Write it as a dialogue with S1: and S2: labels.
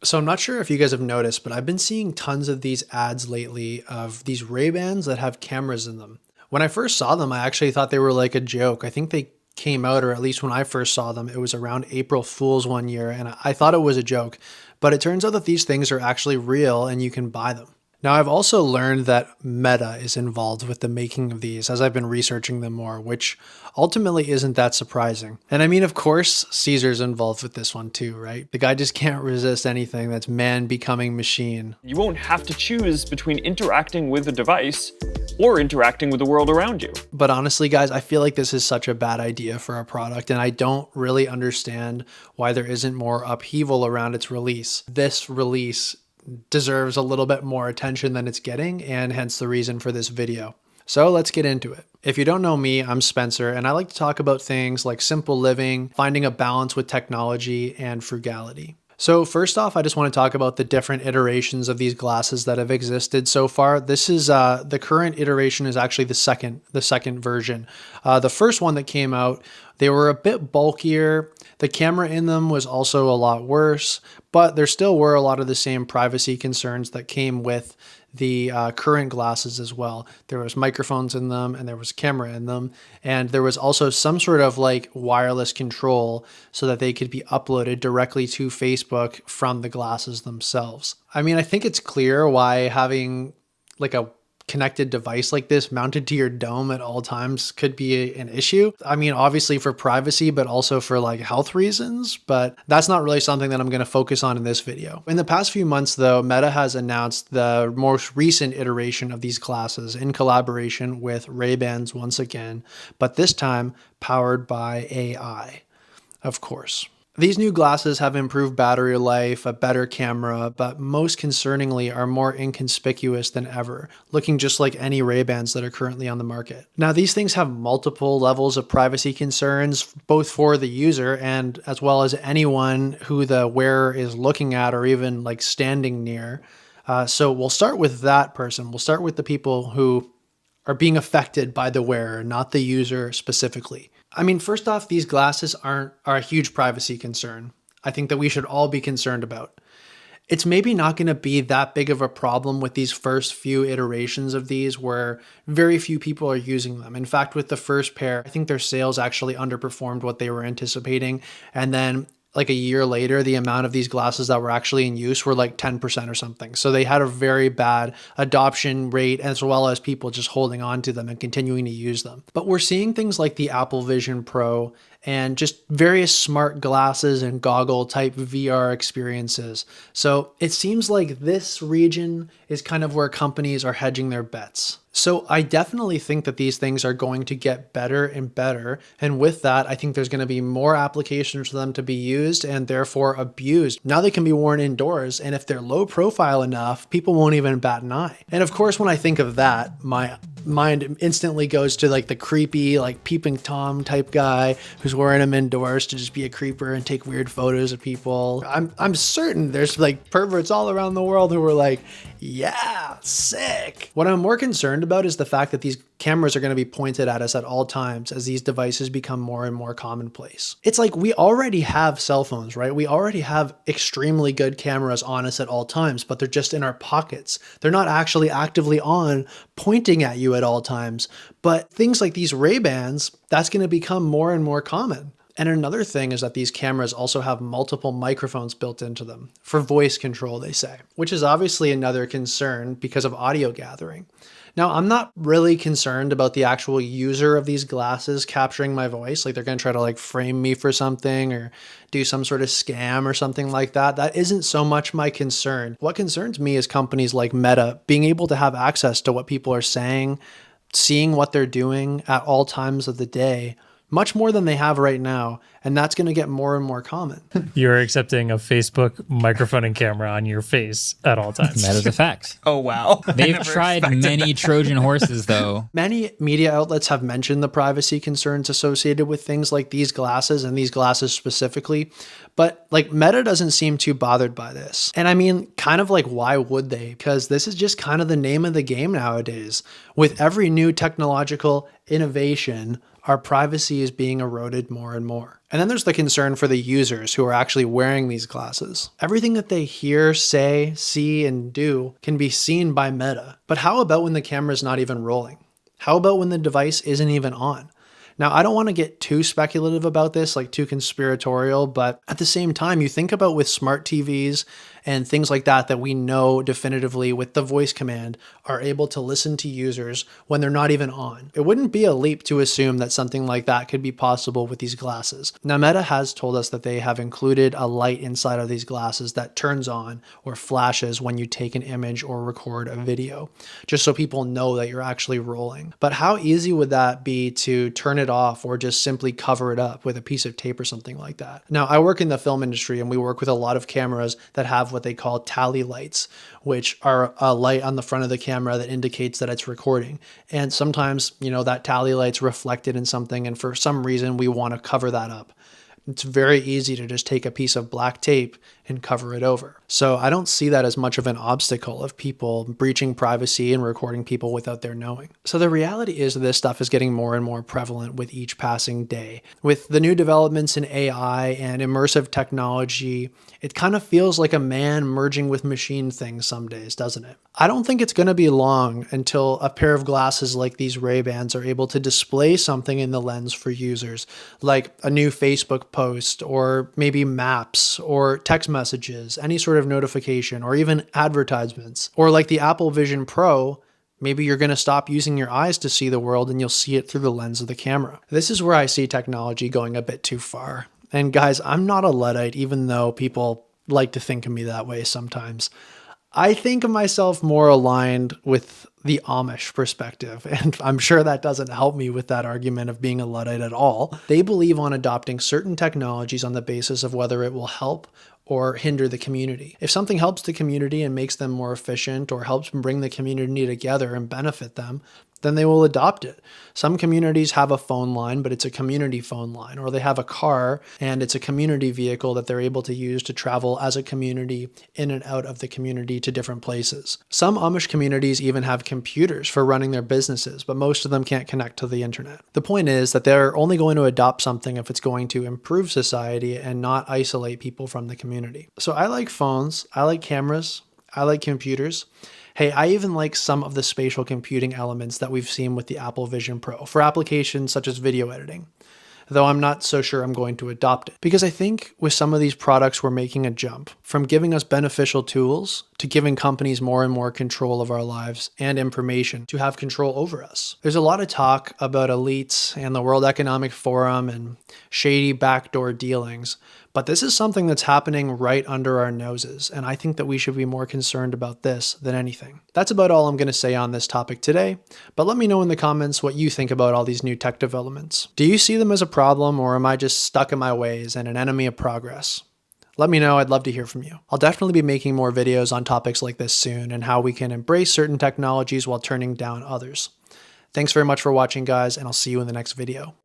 S1: So I'm not sure if you guys have noticed, but I've been seeing tons of these ads lately of these Ray-Bans that have cameras in them. When I first saw them, I actually thought they were like a joke. I think they came out, or at least when I first saw them, it was around April Fool's one year, and I thought it was a joke. But it turns out that these things are actually real and you can buy them. Now, I've also learned that Meta is involved with the making of these as I've been researching them more, which ultimately isn't that surprising. And I mean, of course, Caesar's involved with this one too, right? The guy just can't resist anything that's man becoming machine.
S2: You won't have to choose between interacting with a device or interacting with the world around you.
S1: But honestly, guys, I feel like this is such a bad idea for a product, and I don't really understand why there isn't more upheaval around its release. This release deserves a little bit more attention than it's getting, and hence the reason for this video. So let's get into it. If you don't know me, I'm Spencer, and I like to talk about things like simple living, finding a balance with technology, and frugality. So first off, I just want to talk about the different iterations of these glasses that have existed so far. This is the current iteration is actually the second version. The first one that came out, they were a bit bulkier. The camera in them was also a lot worse, but there still were a lot of the same privacy concerns that came with the current glasses as well. There was microphones in them and there was camera in them. And there was also some sort of like wireless control so that they could be uploaded directly to Facebook from the glasses themselves. I mean, I think it's clear why having like a connected device like this mounted to your dome at all times could be an issue. I mean, obviously for privacy, but also for like health reasons, but that's not really something that I'm going to focus on in this video. In the past few months though, Meta has announced the most recent iteration of these glasses in collaboration with Ray-Bans once again, but this time powered by AI, of course. These new glasses have improved battery life, a better camera, but most concerningly are more inconspicuous than ever, looking just like any Ray-Bans that are currently on the market. Now, these things have multiple levels of privacy concerns, both for the user and as well as anyone who the wearer is looking at or even like standing near. So we'll start with that person. We'll start with the people who are being affected by the wearer, not the user specifically. I mean, first off, these glasses are a huge privacy concern. I think that we should all be concerned about. It's maybe not going to be that big of a problem with these first few iterations of these where very few people are using them. In fact, with the first pair, I think their sales actually underperformed what they were anticipating. And then like a year later, the amount of these glasses that were actually in use were like 10% or something. So they had a very bad adoption rate as well as people just holding on to them and continuing to use them. But we're seeing things like the Apple Vision Pro and just various smart glasses and goggle type VR experiences. So it seems like this region is kind of where companies are hedging their bets. So I definitely think that these things are going to get better and better. And with that, I think there's going to be more applications for them to be used and therefore abused. Now they can be worn indoors. And if they're low profile enough, people won't even bat an eye. And of course, when I think of that, my mind instantly goes to like the creepy, like peeping Tom type guy who's wearing them indoors to just be a creeper and take weird photos of people. I'm certain there's like perverts all around the world who are like, yeah, sick. What I'm more concerned about is the fact that these cameras are going to be pointed at us at all times as these devices become more and more commonplace. It's like we already have cell phones, right? We already have extremely good cameras on us at all times, but they're just in our pockets. They're not actually actively on pointing at you at all times. But things like these Ray-Bans, that's going to become more and more common. And another thing is that these cameras also have multiple microphones built into them for voice control, they say, which is obviously another concern because of audio gathering. Now, I'm not really concerned about the actual user of these glasses capturing my voice. Like they're going to try to like frame me for something or do some sort of scam or something like that. That isn't so much my concern. What concerns me is companies like Meta being able to have access to what people are saying, seeing what they're doing at all times of the day, much more than they have right now. And that's going to get more and more common.
S3: You're accepting a Facebook microphone and camera on your face at all times.
S4: That is a fact.
S5: Oh, wow.
S4: They've tried many Trojan horses, though.
S1: Many media outlets have mentioned the privacy concerns associated with things like these glasses and these glasses specifically. But like Meta doesn't seem too bothered by this. And I mean, kind of like, why would they? Because this is just kind of the name of the game nowadays. With every new technological innovation, Our privacy is being eroded more and more. And then there's the concern for the users who are actually wearing these glasses. Everything that they hear, say, see, and do can be seen by Meta. But how about when the camera's not even rolling? How about when the device isn't even on? Now, I don't want to get too speculative about this, like too conspiratorial, but at the same time, you think about with smart TVs and things like that we know definitively with the voice command are able to listen to users when they're not even on. It wouldn't be a leap to assume that something like that could be possible with these glasses. Now, Meta has told us that they have included a light inside of these glasses that turns on or flashes when you take an image or record a video, just so people know that you're actually rolling. But how easy would that be to turn it off or just simply cover it up with a piece of tape or something like that? Now, I work in the film industry and we work with a lot of cameras that have what they call tally lights, which are a light on the front of the camera that indicates that it's recording. And sometimes, that tally light's reflected in something, and for some reason we want to cover that up. It's very easy to just take a piece of black tape and cover it over. So I don't see that as much of an obstacle of people breaching privacy and recording people without their knowing. So the reality is this stuff is getting more and more prevalent with each passing day. With the new developments in AI and immersive technology, it kind of feels like a man merging with machine things some days, doesn't it? I don't think it's going to be long until a pair of glasses like these Ray-Bans are able to display something in the lens for users, like a new Facebook post or maybe maps or text messages, any sort of notification, or even advertisements. Or like the Apple Vision Pro, maybe you're going to stop using your eyes to see the world and you'll see it through the lens of the camera. This is where I see technology going a bit too far. And guys, I'm not a Luddite, even though people like to think of me that way sometimes. I think of myself more aligned with the Amish perspective, and I'm sure that doesn't help me with that argument of being a Luddite at all. They believe on adopting certain technologies on the basis of whether it will help or hinder the community. If something helps the community and makes them more efficient or helps bring the community together and benefit them, then they will adopt it. Some communities have a phone line, but it's a community phone line, or they have a car and it's a community vehicle that they're able to use to travel as a community in and out of the community to different places. Some Amish communities even have computers for running their businesses, but most of them can't connect to the internet. The point is that they're only going to adopt something if it's going to improve society and not isolate people from the community. So I like phones, I like cameras, I like computers. Hey, I even like some of the spatial computing elements that we've seen with the Apple Vision Pro for applications such as video editing, though I'm not so sure I'm going to adopt it. Because I think with some of these products, we're making a jump from giving us beneficial tools to giving companies more and more control of our lives and information to have control over us. There's a lot of talk about elites and the World Economic Forum and shady backdoor dealings, but this is something that's happening right under our noses, and I think that we should be more concerned about this than anything. That's about all I'm going to say on this topic today, but let me know in the comments what you think about all these new tech developments. Do you see them as a problem, or am I just stuck in my ways and an enemy of progress? Let me know, I'd love to hear from you. I'll definitely be making more videos on topics like this soon and how we can embrace certain technologies while turning down others. Thanks very much for watching, guys, and I'll see you in the next video.